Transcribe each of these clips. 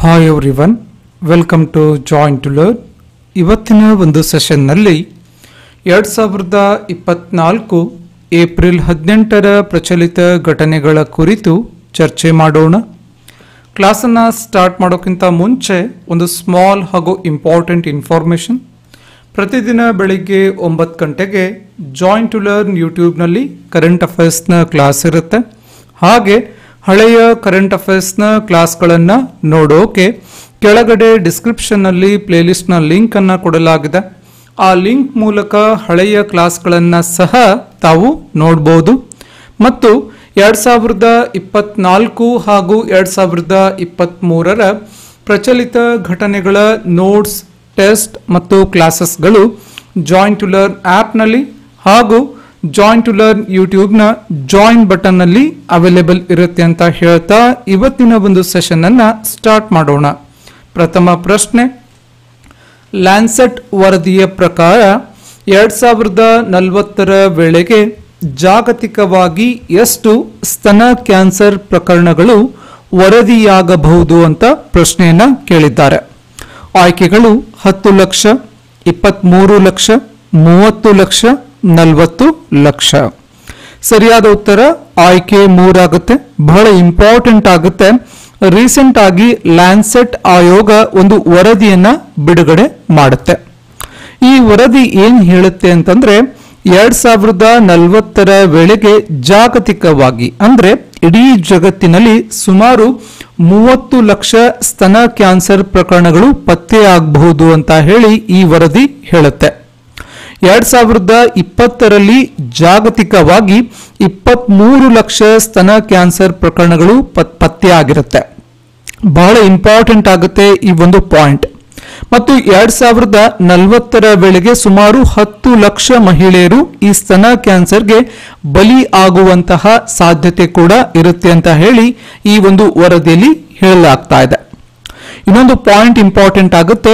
Hi everyone, welcome to join to learn. ಇವತ್ತಿನ ಒಂದು ಸೆಷನ್ನಲ್ಲಿ 2024 April 18ರ ಪ್ರಚಲಿತ ಘಟನೆಗಳ ಕುರಿತು ಚರ್ಚೆ ಮಾಡೋಣ. ಕ್ಲಾಸನ್ನು ಸ್ಟಾರ್ಟ್ ಮಾಡೋಕ್ಕಿಂತ ಮುಂಚೆ ಒಂದು ಸ್ಮಾಲ್ ಹಾಗೂ ಇಂಪಾರ್ಟೆಂಟ್ ಇನ್ಫಾರ್ಮೇಷನ್. ಪ್ರತಿದಿನ ಬೆಳಿಗ್ಗೆ 9 ಗಂಟೆಗೆ ಜಾಯಿನ್ ಟು ಲರ್ನ್ ಯೂಟ್ಯೂಬ್ನಲ್ಲಿ ಕರೆಂಟ್ ಅಫೇರ್ಸ್ನ ಕ್ಲಾಸ್ ಇರುತ್ತೆ. ಹಾಗೆ ಹಳೆಯ ಕರೆಂಟ್ ಅಫೇರ್ಸ್ನ ಕ್ಲಾಸ್ಗಳನ್ನು ನೋಡೋಕೆ ಕೆಳಗಡೆ ಡಿಸ್ಕ್ರಿಪ್ಷನ್ನಲ್ಲಿ ಪ್ಲೇಲಿಸ್ಟ್ನ ಲಿಂಕನ್ನು ಕೊಡಲಾಗಿದೆ. ಆ ಲಿಂಕ್ ಮೂಲಕ ಹಳೆಯ ಕ್ಲಾಸ್ಗಳನ್ನು ಸಹ ತಾವು ನೋಡ್ಬೋದು. ಮತ್ತು 2024 ಹಾಗೂ 2023ರ ಪ್ರಚಲಿತ ಘಟನೆಗಳ ನೋಟ್ಸ್, ಟೆಸ್ಟ್ ಮತ್ತು ಕ್ಲಾಸಸ್ಗಳು ಜಾಯಿನ್ ಟು ಲರ್ನ್ ಆ್ಯಪ್ನಲ್ಲಿ ಹಾಗೂ ಜಾಯಿನ್ ಟು ಲರ್ನ್ ಯೂಟ್ಯೂಬ್ನ ಜಾಯಿನ್ ಬಟನ್ನಲ್ಲಿ ಅವೈಲೇಬಲ್ ಇರುತ್ತೆ ಅಂತ ಹೇಳ್ತಾ ಇವತ್ತಿನ ಒಂದು ಸೆಷನನ್ನು ಸ್ಟಾರ್ಟ್ ಮಾಡೋಣ. ಪ್ರಥಮ ಪ್ರಶ್ನೆ, ಲ್ಯಾನ್ಸೆಟ್ ವರದಿಯ ಪ್ರಕಾರ 2040ರ ವೇಳೆಗೆ ಜಾಗತಿಕವಾಗಿ ಎಷ್ಟು ಸ್ತನ ಕ್ಯಾನ್ಸರ್ ಪ್ರಕರಣಗಳು ವರದಿಯಾಗಬಹುದು ಅಂತ ಪ್ರಶ್ನೆಯನ್ನು ಕೇಳಿದ್ದಾರೆ. ಆಯ್ಕೆಗಳು 10 ಲಕ್ಷ, 23 ಲಕ್ಷ, 30 ಲಕ್ಷ, 40 ಲಕ್ಷ. ಸರಿಯಾದ ಉತ್ತರ ಆಯ್ಕೆ 3 ಆಗುತ್ತೆ. ಬಹಳ ಇಂಪಾರ್ಟೆಂಟ್ ಆಗುತ್ತೆ. ರೀಸೆಂಟ್ ಆಗಿ ಲ್ಯಾನ್ಸೆಟ್ ಆಯೋಗ ಒಂದು ವರದಿಯನ್ನ ಬಿಡುಗಡೆ ಮಾಡುತ್ತೆ. ಈ ವರದಿ ಏನ್ ಹೇಳುತ್ತೆ ಅಂತಂದ್ರೆ 2040ರ ವೇಳೆಗೆ ಜಾಗತಿಕವಾಗಿ ಅಂದ್ರೆ ಇಡೀ ಜಗತ್ತಿನಲ್ಲಿ ಸುಮಾರು 30 ಲಕ್ಷ ಸ್ತನ ಕ್ಯಾನ್ಸರ್ ಪ್ರಕರಣಗಳು ಪತ್ತೆಯಾಗಬಹುದು ಅಂತ ಹೇಳಿ ಈ ವರದಿ ಹೇಳುತ್ತೆ. 2020ರಲ್ಲಿ ಜಾಗತಿಕವಾಗಿ 23 ಲಕ್ಷ ಸ್ತನ ಕ್ಯಾನ್ಸರ್ ಪ್ರಕರಣಗಳು ಪತ್ತೆಯಾಗಿರುತ್ತೆ. ಬಹಳ ಇಂಪಾರ್ಟೆಂಟ್ ಆಗುತ್ತೆ ಈ ಒಂದು ಪಾಯಿಂಟ್. ಮತ್ತು 2040ರ ವೇಳೆಗೆ ಸುಮಾರು 10 ಲಕ್ಷ ಮಹಿಳೆಯರು ಈ ಸ್ತನ ಕ್ಯಾನ್ಸರ್ಗೆ ಬಲಿ ಆಗುವಂತಹ ಸಾಧ್ಯತೆ ಕೂಡ ಇರುತ್ತೆ ಅಂತ ಹೇಳಿ ಈ ಒಂದು ವರದಿಯಲ್ಲಿ ಹೇಳಲಾಗ್ತಾ ಇದೆ. ಇನ್ನೊಂದು ಪಾಯಿಂಟ್ ಇಂಪಾರ್ಟೆಂಟ್ ಆಗುತ್ತೆ.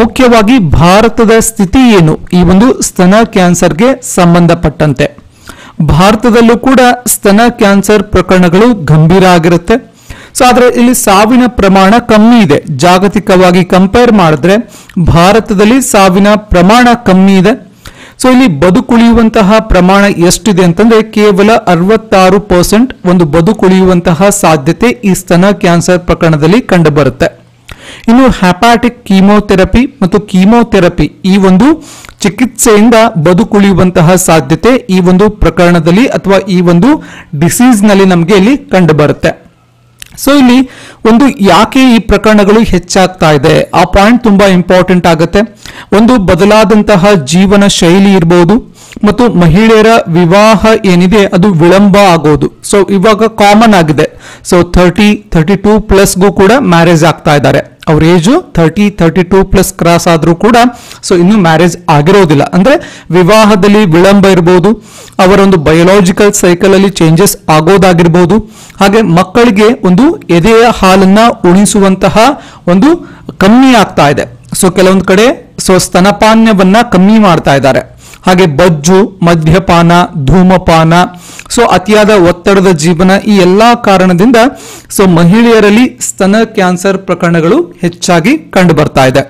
ಮುಖ್ಯವಾಗಿ ಭಾರತದ ಸ್ಥಿತಿ ಏನು ಈ ಒಂದು ಸ್ತನ ಕ್ಯಾನ್ಸರ್ಗೆ ಸಂಬಂಧಪಟ್ಟಂತೆ. ಭಾರತದಲ್ಲೂ ಕೂಡ ಸ್ತನ ಕ್ಯಾನ್ಸರ್ ಪ್ರಕರಣಗಳು ಗಂಭೀರ ಆಗಿರುತ್ತೆ. ಸೊ ಆದರೆ ಇಲ್ಲಿ ಸಾವಿನ ಪ್ರಮಾಣ ಕಮ್ಮಿ ಇದೆ. ಜಾಗತಿಕವಾಗಿ ಕಂಪೇರ್ ಮಾಡಿದ್ರೆ ಭಾರತದಲ್ಲಿ ಸಾವಿನ ಪ್ರಮಾಣ ಕಮ್ಮಿ ಇದೆ. ಸೊ ಇಲ್ಲಿ ಬದುಕುಳಿಯುವಂತಹ ಪ್ರಮಾಣ ಎಷ್ಟಿದೆ ಅಂತಂದ್ರೆ ಕೇವಲ 66% ಒಂದು ಬದುಕುಳಿಯುವಂತಹ ಸಾಧ್ಯತೆ ಈ ಸ್ತನ ಕ್ಯಾನ್ಸರ್ ಪ್ರಕರಣದಲ್ಲಿ ಕಂಡುಬರುತ್ತೆ. ಇನ್ನು ಹೆಪಾಟಿಕ್ ಕೀಮೋಥೆರಪಿ ಮತ್ತು ಕೀಮೋಥೆರಪಿ ಈ ಒಂದು ಚಿಕಿತ್ಸೆಯಿಂದ ಬದುಕುಳಿಯುವಂತಹ ಸಾಧ್ಯತೆ ಈ ಒಂದು ಪ್ರಕರಣದಲ್ಲಿ ಅಥವಾ ಈ ಒಂದು ಡಿಸೀಸ್ ನಲ್ಲಿ ನಮಗೆ ಇಲ್ಲಿ ಕಂಡು ಬರುತ್ತೆ. ಸೊ ಇಲ್ಲಿ ಒಂದು ಯಾಕೆ ಈ ಪ್ರಕರಣಗಳು ಹೆಚ್ಚಾಗ್ತಾ ಇದೆ ಆ ಪಾಯಿಂಟ್ ತುಂಬಾ ಇಂಪಾರ್ಟೆಂಟ್ ಆಗುತ್ತೆ. ಒಂದು ಬದಲಾದಂತಹ ಜೀವನ ಶೈಲಿ ಇರಬಹುದು ಮತ್ತು ಮಹಿಳೆಯರ ವಿವಾಹ ಏನಿದೆ ಅದು ವಿಳಂಬ ಆಗೋದು. ಸೊ ಇವಾಗ ಕಾಮನ್ ಆಗಿದೆ. ಸೊ 32 ಪ್ಲಸ್ಗೂ ಕೂಡ ಮ್ಯಾರೇಜ್ ಆಗ್ತಾ ಇದ್ದಾರೆ. ಅವ್ರ ಏಜು 32 ಪ್ಲಸ್ ಕ್ರಾಸ್ ಆದ್ರೂ ಕೂಡ ಸೊ ಇನ್ನು ಮ್ಯಾರೇಜ್ ಆಗಿರೋದಿಲ್ಲ. ಅಂದ್ರೆ ವಿವಾಹದಲ್ಲಿ ವಿಳಂಬ ಇರಬಹುದು, ಅವರ ಒಂದು ಬಯೋಲಾಜಿಕಲ್ ಸೈಕಲ್ ಅಲ್ಲಿ ಚೇಂಜಸ್ ಆಗೋದಾಗಿರ್ಬೋದು. ಹಾಗೆ ಮಕ್ಕಳಿಗೆ ಒಂದು ಎದೆಯ ಹಾಲನ್ನ ಉಣಿಸುವಂತಹ ಒಂದು ಕಮ್ಮಿ ಆಗ್ತಾ ಇದೆ. ಸೊ ಕೆಲವೊಂದು ಕಡೆ ಸೊ ಸ್ತನಪಾನವನ್ನ ಕಮ್ಮಿ ಮಾಡ್ತಾ ಇದ್ದಾರೆ. ಹಾಗೆ ಬಜ್ಜು, ಮದ್ಯಪಾನ, ಧೂಮಪಾನ, ಸೊ ಅತಿಯಾದ ಒತ್ತಡದ ಜೀವನ, ಈ ಎಲ್ಲಾ ಕಾರಣದಿಂದ ಸೊ ಮಹಿಳೆಯರಲ್ಲಿ ಸ್ತನ ಕ್ಯಾನ್ಸರ್ ಪ್ರಕರಣಗಳು ಹೆಚ್ಚಾಗಿ ಕಂಡು ಬರ್ತಾ ಇದೆ.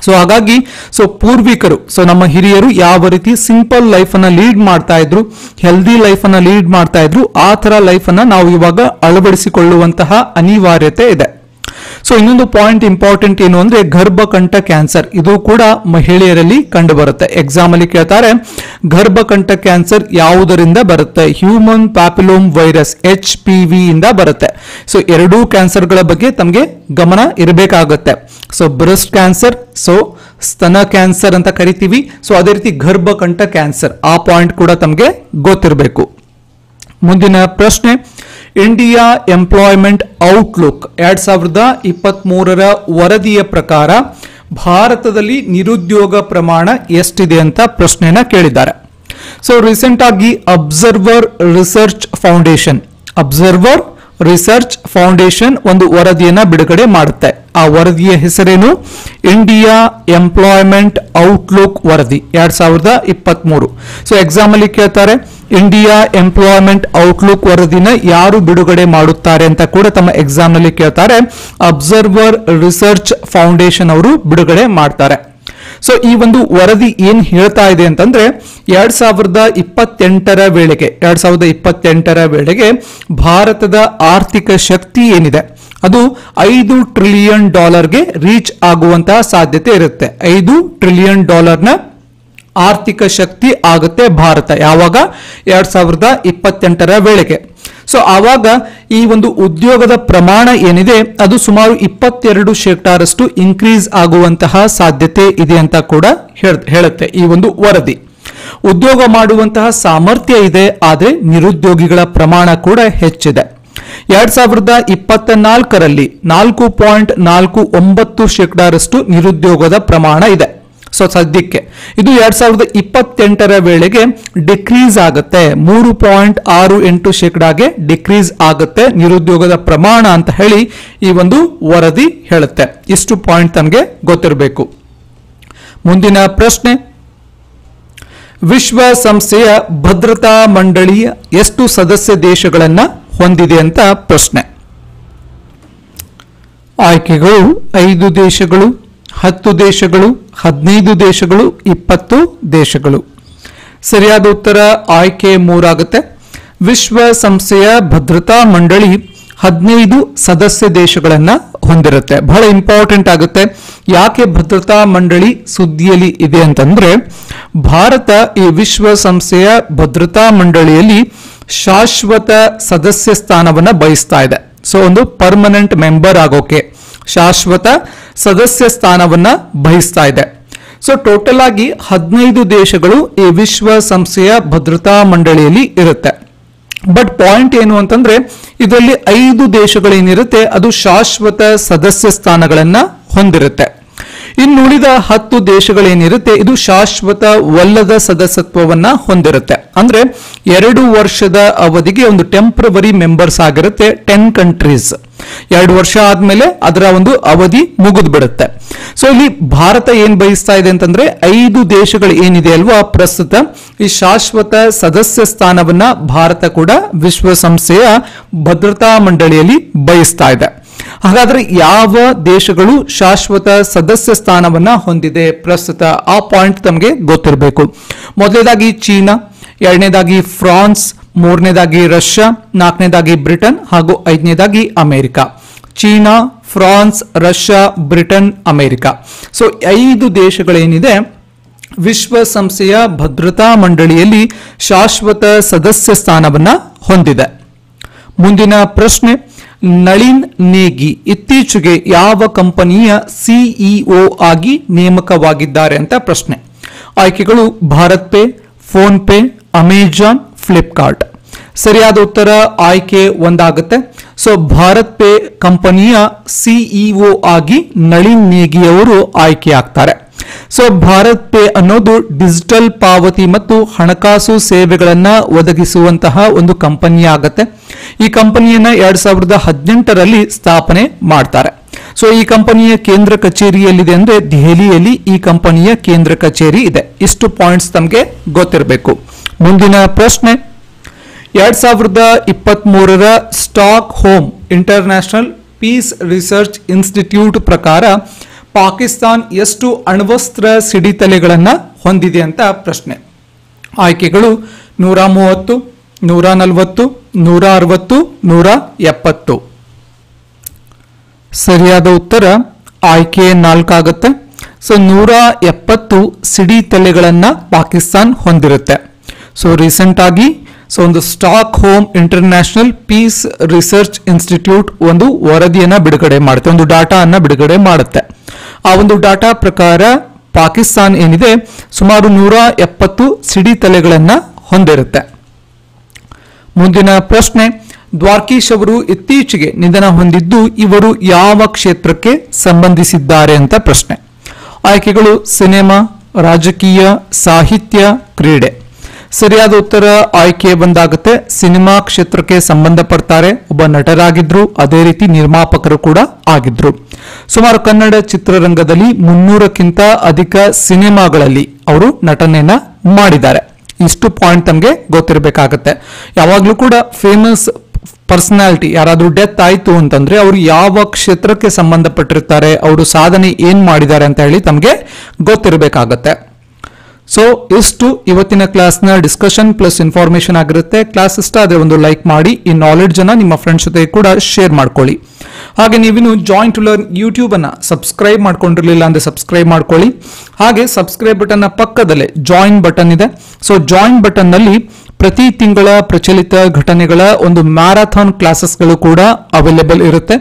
ಸೊ ಹಾಗಾಗಿ ಸೊ ಪೂರ್ವಿಕರು ಸೊ ನಮ್ಮ ಹಿರಿಯರು ಯಾವ ರೀತಿ ಸಿಂಪಲ್ ಲೈಫ್ ಅನ್ನ ಲೀಡ್ ಮಾಡ್ತಾ ಇದ್ರು, ಹೆಲ್ದಿ ಲೈಫ್ ಅನ್ನ ಲೀಡ್ ಮಾಡ್ತಾ ಇದ್ರು, ಆ ತರ ಲೈಫ್ ಅನ್ನ ನಾವು ಇವಾಗ ಅಳವಡಿಸಿಕೊಳ್ಳುವಂತಹ ಅನಿವಾರ್ಯತೆ ಇದೆ. ಸೊ ಇನ್ನೊಂದು ಪಾಯಿಂಟ್ ಇಂಪಾರ್ಟೆಂಟ್ ಏನು ಅಂದ್ರೆ ಗರ್ಭಕಂಠ ಕ್ಯಾನ್ಸರ್ ಇದು ಕೂಡ ಮಹಿಳೆಯರಲ್ಲಿ ಕಂಡು ಬರುತ್ತೆ. ಎಕ್ಸಾಮ್ ಅಲ್ಲಿ ಕೇಳ್ತಾರೆ ಗರ್ಭಕಂಠ ಕ್ಯಾನ್ಸರ್ ಯಾವುದರಿಂದ ಬರುತ್ತೆ? ಹ್ಯೂಮನ್ ಪ್ಯಾಪಿಲೋಮ್ ವೈರಸ್ HPV ಇಂದ ಬರುತ್ತೆ. ಸೊ ಎರಡೂ ಕ್ಯಾನ್ಸರ್ಗಳ ಬಗ್ಗೆ ತಮಗೆ ಗಮನ ಇರಬೇಕಾಗುತ್ತೆ. ಸೊ ಬ್ರೆಸ್ಟ್ ಕ್ಯಾನ್ಸರ್, ಸೊ ಸ್ತನ ಕ್ಯಾನ್ಸರ್ ಅಂತ ಕರಿತೀವಿ. ಸೊ ಅದೇ ರೀತಿ ಗರ್ಭಕಂಠ ಕ್ಯಾನ್ಸರ್ ಆ ಪಾಯಿಂಟ್ ಕೂಡ ತಮಗೆ ಗೊತ್ತಿರಬೇಕು. ಮುಂದಿನ ಪ್ರಶ್ನೆ, ಇಂಡಿಯಾ ಎಂಪ್ಲಾಯ್ಮೆಂಟ್ ಔಟ್ಲುಕ್ 2023ರ ವರದಿಯ ಪ್ರಕಾರ ಭಾರತದಲ್ಲಿ ನಿರುದ್ಯೋಗ ಪ್ರಮಾಣ ಎಷ್ಟಿದೆ ಅಂತ ಪ್ರಶ್ನೆನ ಕೇಳಿದ್ದಾರೆ. ಸೊ ರೀಸೆಂಟ್ ಆಗಿ ಅಬ್ಸರ್ವರ್ ರಿಸರ್ಚ್ ಫೌಂಡೇಶನ್ ಒಂದು ವರದಿಯನ್ನ ಬಿಡುಗಡೆ ಮಾಡುತ್ತೆ. ಆ ವರದಿಯ ಹೆಸರೇನು? ಇಂಡಿಯಾ ಎಂಪ್ಲಾಯ್ಮೆಂಟ್ ಔಟ್ಲುಕ್ ವರದಿ 2023. ಸೊ ಎಕ್ಸಾಮ್ ಅಲ್ಲಿ ಕೇಳ್ತಾರೆ, ಇಂಡಿಯಾ ಎಂಪ್ಲಾಯ್ಮೆಂಟ್ ಔಟ್ಲುಕ್ ವರದಿನ ಯಾರು ಬಿಡುಗಡೆ ಮಾಡುತ್ತಾರೆ ಅಂತ ಕೂಡ ತಮ್ಮ ಎಕ್ಸಾಮ್ ನಲ್ಲಿ ಕೇಳ್ತಾರೆ. ಅಬ್ಸರ್ವರ್ ರಿಸರ್ಚ್ ಫೌಂಡೇಶನ್ ಅವರು ಬಿಡುಗಡೆ ಮಾಡ್ತಾರೆ. ಸೊ ಈ ಒಂದು ವರದಿ ಏನ್ ಹೇಳ್ತಾ ಇದೆ ಅಂತಂದ್ರೆ 2028ರ ವೇಳೆಗೆ ಭಾರತದ ಆರ್ಥಿಕ ಶಕ್ತಿ ಏನಿದೆ ಅದು $5 ಟ್ರಿಲಿಯನ್ ರೀಚ್ ಆಗುವಂತಹ ಸಾಧ್ಯತೆ ಇರುತ್ತೆ. $5 ಟ್ರಿಲಿಯನ್ ಆರ್ಥಿಕ ಶಕ್ತಿ ಆಗುತ್ತೆ ಭಾರತ. ಯಾವಾಗ? 2028ರ ವೇಳೆಗೆ. ಸೊ ಆವಾಗ ಈ ಒಂದು ಉದ್ಯೋಗದ ಪ್ರಮಾಣ ಏನಿದೆ ಅದು ಸುಮಾರು 22% ಇನ್ಕ್ರೀಸ್ ಆಗುವಂತಹ ಸಾಧ್ಯತೆ ಇದೆ ಅಂತ ಕೂಡ ಹೇಳುತ್ತೆ ಈ ಒಂದು ವರದಿ. ಉದ್ಯೋಗ ಮಾಡುವಂತಹ ಸಾಮರ್ಥ್ಯ ಇದೆ, ಆದರೆ ನಿರುದ್ಯೋಗಿಗಳ ಪ್ರಮಾಣ ಕೂಡ ಹೆಚ್ಚಿದೆ. 2024ರಲ್ಲಿ 4.49% ನಿರುದ್ಯೋಗದ ಪ್ರಮಾಣ ಇದೆ. ಸೊ ಸದ್ಯಕ್ಕೆ ಇದು 2028ರ ವೇಳೆಗೆ ಡಿಕ್ರೀಸ್ ಆಗುತ್ತೆ, 3.68% ಡಿಕ್ರೀಸ್ ಆಗುತ್ತೆ ನಿರುದ್ಯೋಗದ ಪ್ರಮಾಣ ಅಂತ ಹೇಳಿ ಈ ಒಂದು ವರದಿ ಹೇಳುತ್ತೆ. ಇಷ್ಟು ಪಾಯಿಂಟ್ ತಮಗೆ ಗೊತ್ತಿರಬೇಕು. ಮುಂದಿನ ಪ್ರಶ್ನೆ, ವಿಶ್ವಸಂಸ್ಥೆಯ ಭದ್ರತಾ ಮಂಡಳಿಯ ಎಷ್ಟು ಸದಸ್ಯ ದೇಶಗಳನ್ನ ಹೊಂದಿದೆ ಅಂತ ಪ್ರಶ್ನೆ. ಆಯ್ಕೆಗಳು 5 ದೇಶಗಳು, 10 ದೇಶಗಳು, 15 ದೇಶಗಳು, 20 ದೇಶಗಳು. ಸರಿಯಾದ ಉತ್ತರ ಆಯ್ಕೆ 3 ಆಗುತ್ತೆ. ವಿಶ್ವಸಂಸ್ಥೆಯ ಭದ್ರತಾ ಮಂಡಳಿ 15 ಸದಸ್ಯ ದೇಶಗಳನ್ನ ಹೊಂದಿರುತ್ತೆ. ಬಹಳ ಇಂಪಾರ್ಟೆಂಟ್ ಆಗುತ್ತೆ. ಯಾಕೆ ಭದ್ರತಾ ಮಂಡಳಿ ಸುದ್ದಿಯಲ್ಲಿ ಇದೆ ಅಂತಂದ್ರೆ, ಭಾರತ ಈ ವಿಶ್ವಸಂಸ್ಥೆಯ ಭದ್ರತಾ ಮಂಡಳಿಯಲ್ಲಿ ಶಾಶ್ವತ ಸದಸ್ಯ ಸ್ಥಾನವನ್ನ ಬಯಸ್ತಾ ಇದೆ. ಸೊ ಒಂದು ಪರ್ಮನೆಂಟ್ ಮೆಂಬರ್ ಆಗೋಕೆ ಶಾಶ್ವತ ಸದಸ್ಯ ಸ್ಥಾನವನ್ನ ಬಯಸ್ತಾ ಇದೆ. ಸೊ ಟೋಟಲ್ ಆಗಿ 15 ದೇಶಗಳು ಈ ವಿಶ್ವಸಂಸ್ಥೆಯ ಭದ್ರತಾ ಮಂಡಳಿಯಲ್ಲಿ ಇರುತ್ತೆ. ಬಟ್ ಪಾಯಿಂಟ್ ಏನು ಅಂತಂದ್ರೆ, ಇದರಲ್ಲಿ 5 ದೇಶಗಳೇನಿರುತ್ತೆ ಅದು ಶಾಶ್ವತ ಸದಸ್ಯ ಸ್ಥಾನಗಳನ್ನ ಹೊಂದಿರುತ್ತೆ. ಇನ್ನುಳಿದ 10 ದೇಶಗಳೇನಿರುತ್ತೆ ಇದು ಶಾಶ್ವತವಲ್ಲದ ಸದಸ್ಯತ್ವವನ್ನ ಹೊಂದಿರುತ್ತೆ. ಅಂದ್ರೆ 2 ವರ್ಷದ ಅವಧಿಗೆ ಒಂದು ಟೆಂಪ್ರವರಿ ಮೆಂಬರ್ಸ್ ಆಗಿರುತ್ತೆ 10 ಕಂಟ್ರೀಸ್. 2 ವರ್ಷ ಆದ್ಮೇಲೆ ಅದರ ಒಂದು ಅವಧಿ ಮುಗಿದು ಬಿಡುತ್ತೆ. ಸೊ ಇಲ್ಲಿ ಭಾರತ ಏನ್ ಬಯಸ್ತಾ ಇದೆ ಅಂತಂದ್ರೆ 5 ದೇಶಗಳು ಏನಿದೆ ಅಲ್ವಾ ಪ್ರಸ್ತುತ ಈ ಶಾಶ್ವತ ಸದಸ್ಯ ಸ್ಥಾನವನ್ನ ಭಾರತ ಕೂಡ ವಿಶ್ವಸಂಸ್ಥೆಯ ಭದ್ರತಾ ಮಂಡಳಿಯಲ್ಲಿ ಬಯಸ್ತಾ ಇದೆ. ಹಾಗಾದ್ರೆ ಯಾವ ದೇಶಗಳು ಶಾಶ್ವತ ಸದಸ್ಯ ಸ್ಥಾನವನ್ನ ಹೊಂದಿದೆ ಪ್ರಸ್ತುತ? ಆ ಪಾಯಿಂಟ್ ತಮಗೆ ಗೊತ್ತಿರಬೇಕು. ಮೊದಲನೇದಾಗಿ ಚೀನಾ, ಎರಡನೇದಾಗಿ ಫ್ರಾನ್ಸ್, ಮೂರನೇದಾಗಿ ರಷ್ಯಾ, ನಾಲ್ಕನೇದಾಗಿ ಬ್ರಿಟನ್ ಹಾಗೂ 5ನೇದಾಗಿ America. China, France, Russia, Britain, America. So 5 ದೇಶಗಳೇನಿದೆ ವಿಶ್ವಸಂಸ್ಥೆಯ ಭದ್ರತಾ ಮಂಡಳಿಯಲ್ಲಿ ಶಾಶ್ವತ ಸದಸ್ಯ ಸ್ಥಾನವನ್ನ ಹೊಂದಿದೆ. ಮುಂದಿನ ಪ್ರಶ್ನೆ, ನಳಿನ್ ನೇಗಿ ಇತ್ತೀಚೆಗೆ ಯಾವ ಕಂಪನಿಯ ಸಿಇಒ ಆಗಿ ನೇಮಕವಾಗಿದ್ದಾರೆ ಅಂತ ಪ್ರಶ್ನೆ. ಆಯ್ಕೆಗಳು Bharat pay, phone pay, Amazon, Flipkart. ಸರಿಯಾದ ಉತ್ತರ ಆಯ್ಕೆ 1 ಆಗುತ್ತೆ. ಸೊ ಭಾರತ್ ಪೇ ಕಂಪನಿಯ ಸಿಇಒ ಆಗಿ ನಳಿನ್ ನೇಗಿ ಅವರು ಆಯ್ಕೆ ಆಗ್ತಾರೆ. ಸೊ ಭಾರತ್ ಪೇ ಅನ್ನೋದು ಡಿಜಿಟಲ್ ಪಾವತಿ ಮತ್ತು ಹಣಕಾಸು ಸೇವೆಗಳನ್ನ ಒದಗಿಸುವಂತಹ ಒಂದು ಕಂಪನಿ ಆಗುತ್ತೆ. ಈ ಕಂಪನಿಯನ್ನ 2018ರಲ್ಲಿ ಸ್ಥಾಪನೆ ಮಾಡ್ತಾರೆ. ಸೊ ಈ ಕಂಪನಿಯ ಕೇಂದ್ರ ಕಚೇರಿ ಎಲ್ಲಿದೆ ಅಂದ್ರೆ ದೆಹಲಿಯಲ್ಲಿ ಈ ಕಂಪನಿಯ ಕೇಂದ್ರ ಕಚೇರಿ ಇದೆ. ಇಷ್ಟು ಪಾಯಿಂಟ್ಸ್ ತಮಗೆ ಗೊತ್ತಿರಬೇಕು. ಮುಂದಿನ ಪ್ರಶ್ನೆ, 2023ರ Stockholm International Peace Research Institute ಪ್ರಕಾರ ಪಾಕಿಸ್ತಾನ್ ಎಷ್ಟು ಅಣ್ವಸ್ತ್ರ ಸಿಡಿತಲೆಗಳನ್ನ ಹೊಂದಿದೆ ಅಂತ ಪ್ರಶ್ನೆ. ಆಯ್ಕೆಗಳು 130, 140, 160, 170. ಸರಿಯಾದ ಉತ್ತರ ಆಯ್ಕೆ 4 ಆಗುತ್ತೆ. ಸೊ 170 ಸಿಡಿತಲೆಗಳನ್ನ ಪಾಕಿಸ್ತಾನ್ ಹೊಂದಿರುತ್ತೆ. ಸೊ ರೀಸೆಂಟ್ ಆಗಿ ಒಂದು stock home International Peace Research institute ಒಂದು ವರದಿಯನ್ನ ಬಿಡುಗಡೆ ಮಾಡುತ್ತೆ, ಒಂದು ಡಾಟಾ ಅನ್ನ ಬಿಡುಗಡೆ ಮಾಡುತ್ತೆ. ಆ ಒಂದು ಡಾಟಾ ಪ್ರಕಾರ ಪಾಕಿಸ್ತಾನ್ ಏನಿದೆ ಸುಮಾರು 170 ಸಿಡಿತಲೆಗಳನ್ನ ಹೊಂದಿರುತ್ತೆ. ಮುಂದಿನ ಪ್ರಶ್ನೆ, ದ್ವಾರ್ಕೀಶ್ ಅವರು ಇತ್ತೀಚೆಗೆ ನಿಧನ ಹೊಂದಿದ್ದು ಇವರು ಯಾವ ಕ್ಷೇತ್ರಕ್ಕೆ ಸಂಬಂಧಿಸಿದ್ದಾರೆ ಅಂತ ಪ್ರಶ್ನೆ. ಆಯ್ಕೆಗಳು ಸಿನಿಮಾ, ರಾಜಕೀಯ, ಸಾಹಿತ್ಯ, ಕ್ರೀಡೆ. ಸರಿಯಾದ ಉತ್ತರ ಆಯ್ಕೆ ಬಂದಾಗುತ್ತೆ. ಸಿನಿಮಾ ಕ್ಷೇತ್ರಕ್ಕೆ ಸಂಬಂಧಪಡ್ತಾರೆ, ಒಬ್ಬ ನಟರಾಗಿದ್ರು, ಅದೇ ರೀತಿ ನಿರ್ಮಾಪಕರು ಕೂಡ ಆಗಿದ್ರು. ಸುಮಾರು ಕನ್ನಡ ಚಿತ್ರರಂಗದಲ್ಲಿ 300ಕ್ಕಿಂತ ಅಧಿಕ ಸಿನಿಮಾಗಳಲ್ಲಿ ಅವರು ನಟನೆಯನ್ನ ಮಾಡಿದ್ದಾರೆ. ಇಷ್ಟು ಪಾಯಿಂಟ್ ತಮಗೆ ಗೊತ್ತಿರಬೇಕಾಗತ್ತೆ. ಯಾವಾಗ್ಲೂ ಕೂಡ ಫೇಮಸ್ ಪರ್ಸನಾಲಿಟಿ ಯಾರಾದ್ರೂ ಡೆತ್ ಆಯ್ತು ಅಂತಂದ್ರೆ ಅವರು ಯಾವ ಕ್ಷೇತ್ರಕ್ಕೆ ಸಂಬಂಧಪಟ್ಟಿರ್ತಾರೆ, ಅವರು ಸಾಧನೆ ಏನ್ ಮಾಡಿದ್ದಾರೆ ಅಂತ ಹೇಳಿ ತಮಗೆ ಗೊತ್ತಿರಬೇಕಾಗತ್ತೆ. ಸೊ ಇಷ್ಟು ಇವತ್ತಿನ ಕ್ಲಾಸ್ನ ಡಿಸ್ಕಷನ್ ಪ್ಲಸ್ ಇನ್ಫಾರ್ಮೇಶನ್ ಆಗಿರುತ್ತೆ. ಕ್ಲಾಸ್ ಇಷ್ಟ ಆದ್ರೆ ಒಂದು ಲೈಕ್ ಮಾಡಿ, ಈ ನಾಲೆಡ್ಜ್ ಅನ್ನ ನಿಮ್ಮ ಫ್ರೆಂಡ್ಸ್ ಜೊತೆ ಕೂಡ ಶೇರ್ ಮಾಡ್ಕೊಳ್ಳಿ. ಹಾಗೆ ನೀವಿನ್ನು ಜಾಯಿನ್ ಟು ಲರ್ನ್ ಯೂಟ್ಯೂಬ್ ಅನ್ನ ಸಬ್ಸ್ಕ್ರೈಬ್ ಮಾಡ್ಕೊಂಡಿರ್ಲಿಲ್ಲ ಅಂದ್ರೆ ಸಬ್ಸ್ಕ್ರೈಬ್ ಮಾಡ್ಕೊಳ್ಳಿ. ಹಾಗೆ ಸಬ್ಸ್ಕ್ರೈಬ್ ಬಟನ್ ನ ಪಕ್ಕದಲ್ಲೇ ಜಾಯಿನ್ ಬಟನ್ ಇದೆ. ಸೊ ಜಾಯಿನ್ ಬಟನ್ ನಲ್ಲಿ ಪ್ರತಿ ತಿಂಗಳ ಪ್ರಚಲಿತ ಘಟನೆಗಳ ಒಂದು ಮ್ಯಾರಥಾನ್ ಕ್ಲಾಸಸ್ಗಳು ಕೂಡ ಅವೈಲೇಬಲ್ ಇರುತ್ತೆ.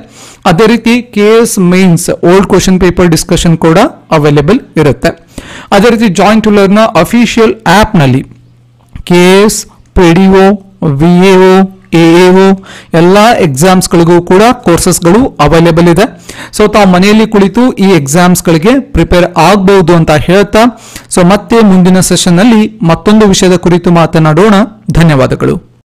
ಅದೇ ರೀತಿ KS mains old question paper discussion ಕೂಡ ಅವೈಲೇಬಲ್ ಇರುತ್ತೆ. ಅದೇ ರೀತಿ ಜಾಯಿನ್ ಟು ಲರ್ನ್ ನ ಅಫಿಷಿಯಲ್ ಆಪ್ ನಲ್ಲಿ KS, PDO, VAO, AAO ಎಲ್ಲ ಎಕ್ಸಾಮ್ಸ್ಗಳಿಗೂ ಕೂಡ ಕೋರ್ಸಸ್ಗಳು ಅವೈಲೇಬಲ್ ಇದೆ. ಸೊ ತಾವು ಮನೆಯಲ್ಲಿ ಕುಳಿತು ಈ ಎಕ್ಸಾಮ್ಸ್ಗಳಿಗೆ ಪ್ರಿಪೇರ್ ಆಗಬಹುದು ಅಂತ ಹೇಳ್ತಾ, ಸೊ ಮತ್ತೆ ಮುಂದಿನ ಸೆಷನ್ ನಲ್ಲಿ ಮತ್ತೊಂದು ವಿಷಯದ ಕುರಿತು ಮಾತನಾಡೋಣ. ಧನ್ಯವಾದಗಳು.